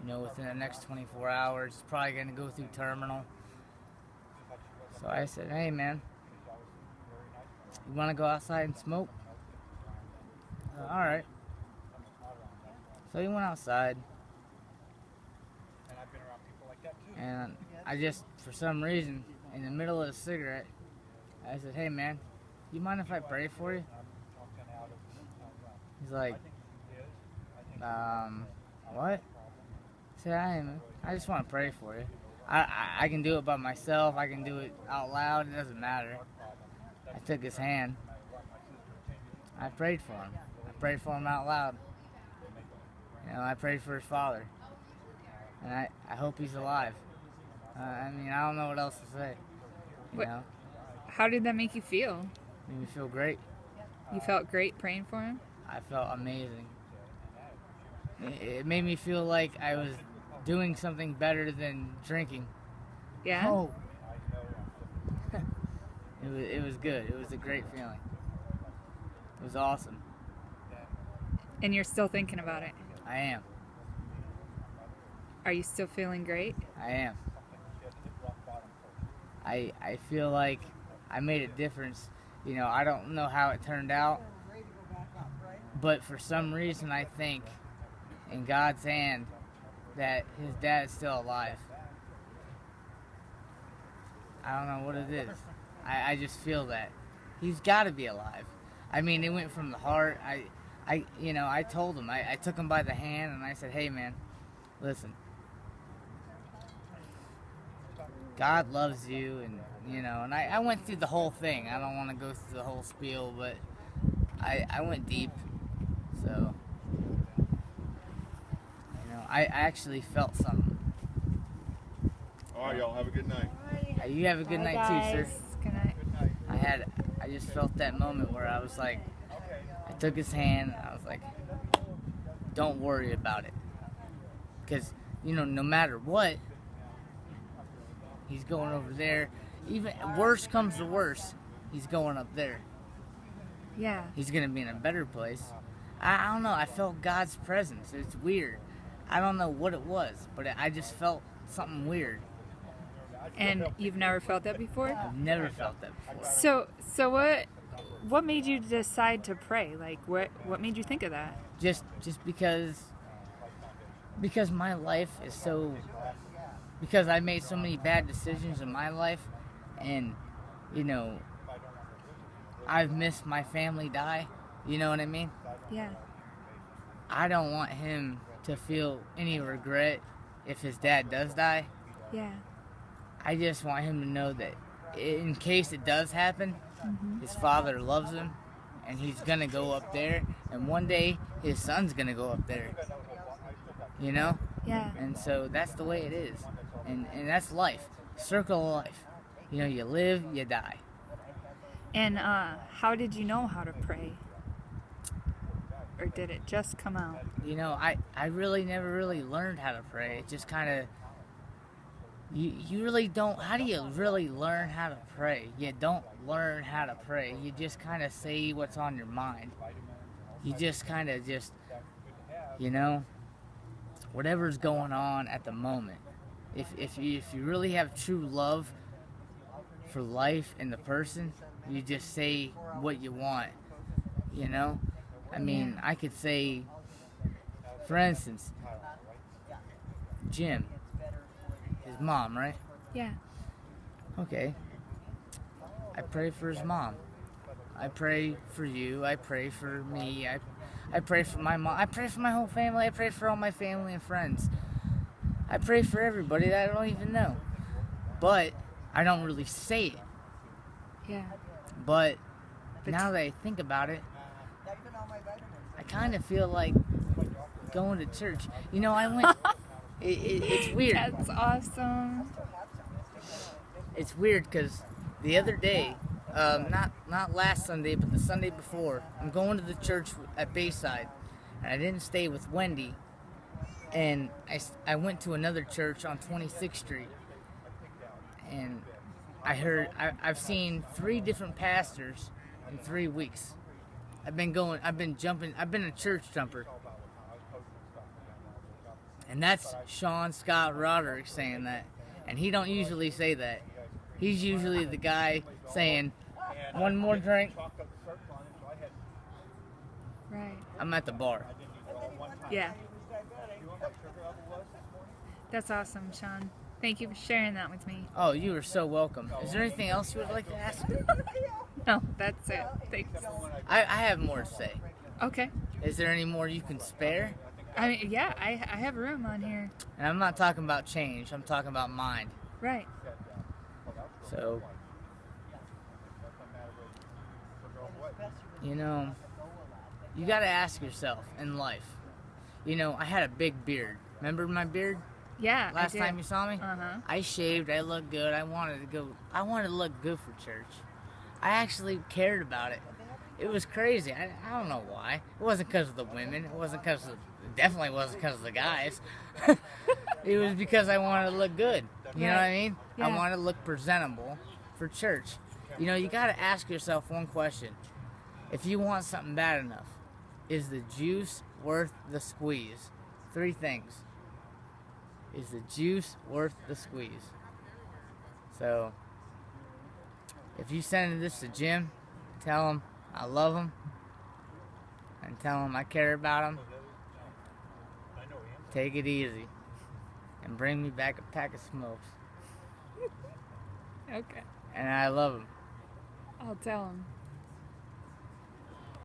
within the next 24 hours. He's probably going to go through terminal. So I said, hey, man, you want to go outside and smoke? All right. So he went outside. And I just, for some reason, in the middle of a cigarette, I said, hey, man, you mind if I pray for you? He's like, what? I said, I just want to pray for you. I can do it by myself. I can do it out loud. It doesn't matter. I took his hand. I prayed for him. I prayed for him out loud. I prayed for his father. And I hope he's alive. I don't know what else to say. How did that make you feel? Made me feel great. You felt great praying for him? I felt amazing. It made me feel like I was doing something better than drinking. Yeah? Oh. It was good. It was a great feeling. It was awesome. And you're still thinking about it? I am. Are you still feeling great? I am. I feel like I made a difference. I don't know how it turned out, but for some reason I think in God's hand that his dad is still alive. I don't know what it is. I just feel that. He's got to be alive. It went from the heart. I told him, I took him by the hand and I said, hey man, listen, God loves you, and I went through the whole thing. I don't want to go through the whole spiel, but I went deep, so, I actually felt something. All right, y'all, have a good night. You have a good night too, sir. Good night. I just felt that moment where I was like, I took his hand, and I was like, don't worry about it. Because, no matter what, he's going over there. Even worse comes to worse, he's going up there. Yeah. He's going to be in a better place. I don't know. I felt God's presence. It's weird. I don't know what it was, but I just felt something weird. And you've never felt that before? I've never felt that before. So what made you decide to pray? Like, what made you think of that? Just because my life is so... Because I made so many bad decisions in my life, and, I've missed my family die. You know what I mean? Yeah. I don't want him to feel any regret if his dad does die. Yeah. I just want him to know that in case it does happen, his father loves him, and he's going to go up there, and one day his son's going to go up there. Yeah. And so that's the way it is. And that's life. Circle of life. You live, you die. And how did you know how to pray? Or did it just come out? I really never really learned how to pray. It just kind of... You really don't... How do you really learn how to pray? You don't learn how to pray. You just kind of say what's on your mind. You just kind of whatever's going on at the moment. If you really have true love for life and the person, you just say what you want. I could say, for instance, Jim, his mom, right? Yeah. Okay. I pray for his mom. I pray for you. I pray for me. I pray for my mom. I pray for my whole family. I pray for all my family and friends. I pray for everybody that I don't even know. But I don't really say it. Yeah. But now that I think about it, I kind of feel like going to church. I went... it's weird. That's awesome. It's weird because the other day, not last Sunday, but the Sunday before, I'm going to the church at Bayside, and I didn't stay with Wendy, and I went to another church on 26th Street, and I've seen 3 different pastors in 3 weeks. I've been a church jumper. And that's Sean Scott Roderick saying that. And he don't usually say that. He's usually the guy saying, one more drink. Right. I'm at the bar. Yeah. That's awesome, Sean. Thank you for sharing that with me. Oh, you are so welcome. Is there anything else you would like to ask? No, that's it. Thanks. I have more to say. Okay. Is there any more you can spare? I mean, yeah, I have room on here. And I'm not talking about change. I'm talking about mind. Right. So, you know, you got to ask yourself in life. You know, I had a big beard. Remember my beard? Yeah. Last time you saw me? Uh-huh. I shaved. I looked good. I wanted to look good for church. I actually cared about it. It was crazy. I don't know why. It wasn't because of the women. It definitely wasn't because of the guys. It was because I wanted to look good. You know what I mean? Yeah. I wanted to look presentable for church. You know, you got to ask yourself one question. If you want something bad enough, is the juice worth the squeeze? 3 things. Is the juice worth the squeeze? So, if you send this to Jim, tell him I love him, and tell him I care about him. Take it easy, and bring me back a pack of smokes. Okay. And I love him. I'll tell him.